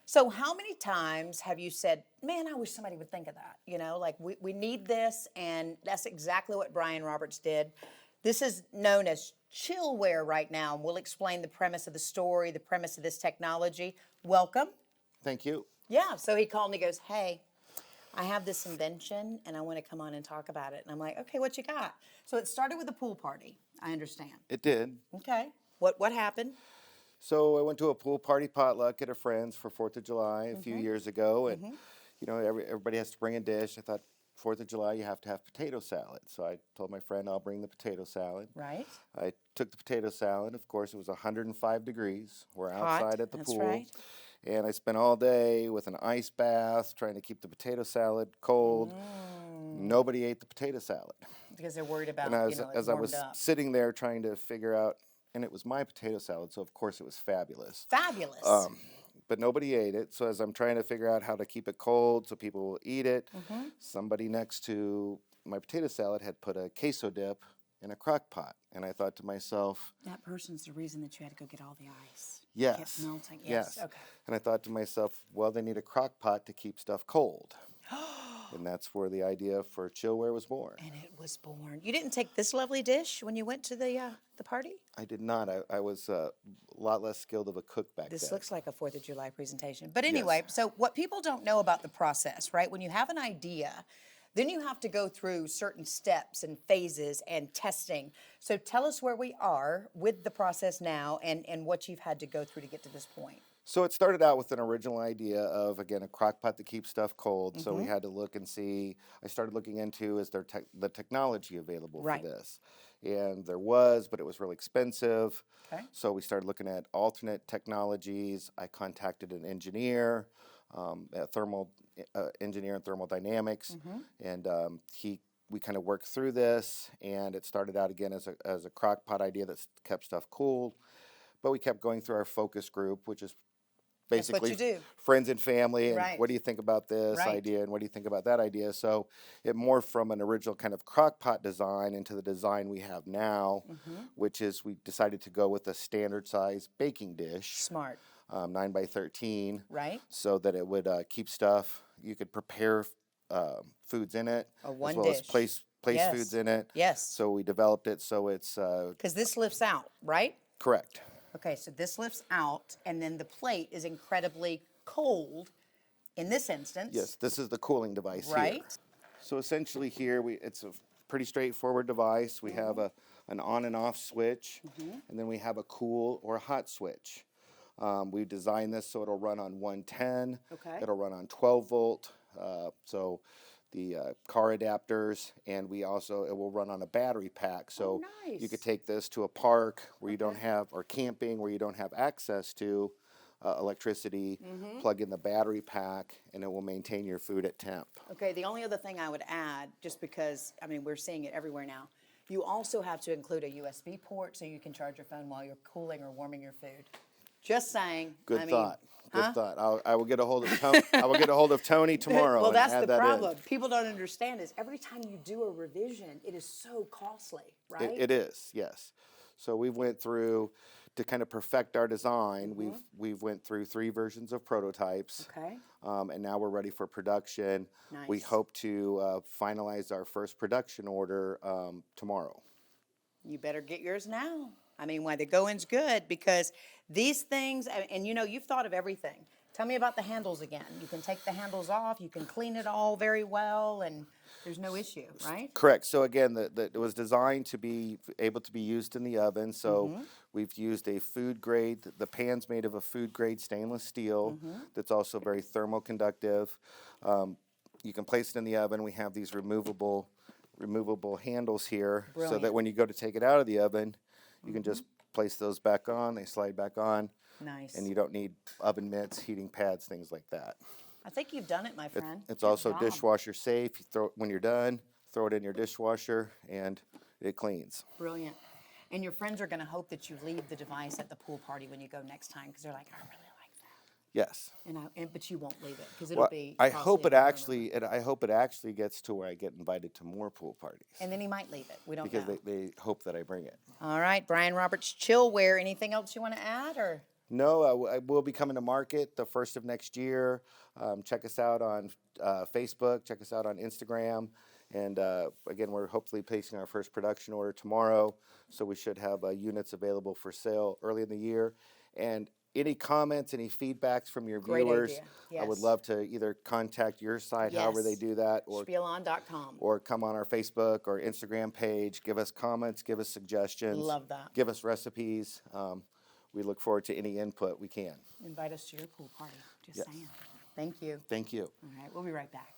So how many times have you said, man, I wish somebody would think of that? Like we need this, and that's exactly what Brian Roberts did. This is known as Chillware right now, and we'll explain the premise of the story, the premise of this technology. Welcome. Thank you. Yeah, so he called and he goes, hey, I have this invention and I want to come on and talk about it. And I'm like, okay, what you got? So it started with a pool party. I understand. It did. Okay. What happened? So I went to a pool party potluck at a friend's for 4th of July a few years ago, and everybody has to bring a dish. I thought 4th of July you have to have potato salad. So I told my friend I'll bring the potato salad. Right. I took the potato salad. Of course, it was 105 degrees. We're Hot. outside at the That's pool. right. And I spent all day with an ice bath trying to keep the potato salad cold. Nobody ate the potato salad. Because they're worried about, And as I warmed was up. sitting there trying to figure out, and it was my potato salad, so of course it was fabulous. Fabulous. But nobody ate it. So as I'm trying to figure out how to keep it cold so people will eat it, somebody next to my potato salad had put a queso dip in a crock pot. And I thought to myself, That person's the reason that you had to go get all the ice. yes. Kept melting. Yes. Okay. And I thought to myself, well, they need a crock pot to keep stuff cold. And that's where the idea for Chillware was born. And it was born. You didn't take this lovely dish when you went to the party? I did not. I was a lot less skilled of a cook back then. This looks like a 4th of July presentation. But anyway, so what people don't know about the process, right? When you have an idea, then you have to go through certain steps and phases and testing. So tell us where we are with the process now and what you've had to go through to get to this point. So it started out with an original idea of, again, a crock pot to keep stuff cold. So we had to look and see. I started looking into, is there the technology available for this? And there was, but it was really expensive. Okay. So we started looking at alternate technologies. I contacted an engineer, a thermal engineer in thermodynamics, and we kind of worked through this. And it started out again as a crock pot idea that kept stuff cool. But we kept going through our focus group, which is basically friends and family, and what do you think about this idea, and what do you think about that idea? So it morphed from an original kind of crock pot design into the design we have now, which is we decided to go with a standard size baking dish. Smart. 9 by 13. Right. So that it would keep stuff. You could prepare foods in it, as well as place foods in it. Yes. So we developed it so it's... Because this lifts out, right? Correct. Okay, so this lifts out, and then the plate is incredibly cold in this instance. Yes, this is the cooling device right? here. So essentially here, it's a pretty straightforward device. We have an on and off switch, and then we have a cool or a hot switch. We designed this so it'll run on 110. Okay. It'll run on 12 volt. So the car adapters, and it will run on a battery pack. So you could take this to a park where you don't have, or camping where you don't have access to electricity, plug in the battery pack, and it will maintain your food at temp. Okay, the only other thing I would add, just because, we're seeing it everywhere now, you also have to include a USB port so you can charge your phone while you're cooling or warming your food. Just saying. Good thought. Good thought. I will get a hold of Tony. I will get a hold of Tony tomorrow. Well, that's and add the that problem. People don't understand is every time you do a revision, it is so costly, right? It is, yes. So we went through to kind of perfect our design. We've went through 3 versions of prototypes. Okay. And now we're ready for production. Nice. We hope to finalize our first production order tomorrow. You better get yours now. Why the going's good, because these things, and you've thought of everything. Tell me about the handles again. You can take the handles off, you can clean it all very well, and there's no issue, right? Correct. So again, it was designed to be able to be used in the oven. So we've used a food grade, the pan's made of a food grade stainless steel that's also very thermoconductive. You can place it in the oven. We have these removable handles here. Brilliant. So that when you go to take it out of the oven, you can just place those back on. They slide back on. Nice. And you don't need oven mitts, heating pads, things like that. I think you've done it, my friend. It's also dishwasher safe. When you're done, throw it in your dishwasher, and it cleans. Brilliant. And your friends are going to hope that you leave the device at the pool party when you go next time, because they're like, I really like that. Yes. But you won't leave it because it'll be. I hope it actually gets to where I get invited to more pool parties. And then he might leave it. We don't know. know. Because they hope that I bring it. All right, Brian Roberts, Chillware. Anything else you want to add, or? No, we'll be coming to market the first of next year. Check us out on Facebook. Check us out on Instagram. And again, we're hopefully placing our first production order tomorrow. So we should have units available for sale early in the year. And any comments, any feedbacks from your Great viewers, idea. I would Yes. love to either contact your site, however they Yes. do that, or Spielon.com. come on our Facebook or Instagram page, give us comments, give us suggestions. Love that. Give us recipes. We look forward to any input we can. Invite us to your pool party. Just Yes. saying. Thank you. Thank you. All right, we'll be right back.